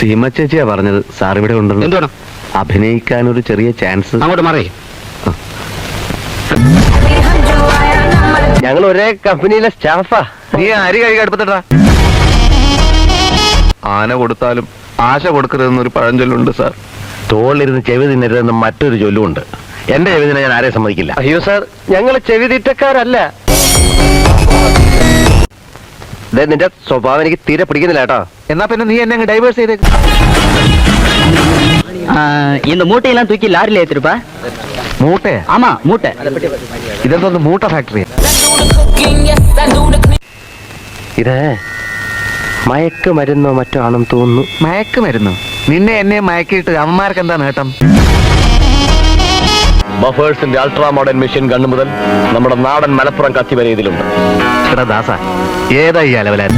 സീമ ചേച്ചിയാ പറഞ്ഞത് സാർ ഇവിടെ ഉണ്ടെന്ന്. എന്തുവേണം? അഭിനയിക്കാൻ ഒരു ചെറിയ ചാൻസ്. അങ്ങോട്ട് മാറി. ഞങ്ങൾ ഒരേ കമ്പനിയിലെ സ്റ്റാഫാ. നീ അരി കഴുകി അടുപ്പത്തിട്ടാ. ആന കൊടുത്താലും ആശ കൊടുക്കരുതെന്നൊരു പഴഞ്ചൊല്ലുണ്ട് സാർ. തോളിലിരുന്ന് ചെവി തിന്നരുതെന്ന് മറ്റൊരു ചൊല്ലുമുണ്ട്. എന്റെ ചെവി തിന്നെ ഞാൻ ആരെയും സമ്മതിക്കില്ല. അയ്യോ സാർ, ഞങ്ങൾ ചെവി തീറ്റക്കാരല്ല. നിന്റെ സ്വഭാവം എനിക്ക് തീരെ പിടിക്കുന്നില്ല കേട്ടോ. എന്നാ പിന്നെ നീ എന്നെ ഡൈവേഴ്സ് ചെയ്തേക്ക്. இந்த மூட்டையெல்லாம் தூக்கி லாரில ஏத்திருப்பா. മൂട്ടേ? ஆமா மூட்டை. ഇതെന്തോന്ന് മൂട്ട ഫാക്ടറി? ഇത് മയക്കുമരുന്നോ മറ്റോ ആണെന്ന് തോന്നുന്നു. മയക്കുമരുന്നോ? നിന്നെ എന്നെ മയക്കിയിട്ട് അമ്മമാർക്ക് എന്താ നേട്ടം? ബഫേഴ്സിന്റെ അൾട്രാ മോഡേൺ മെഷീൻ ഗണ്ണ് മുതൽ നമ്മുടെ നാടൻ മലപ്പുറം കത്തി വരെ ഇതിലുണ്ട്. ദാസ, ഏതാ ഈ അലവലാൻ?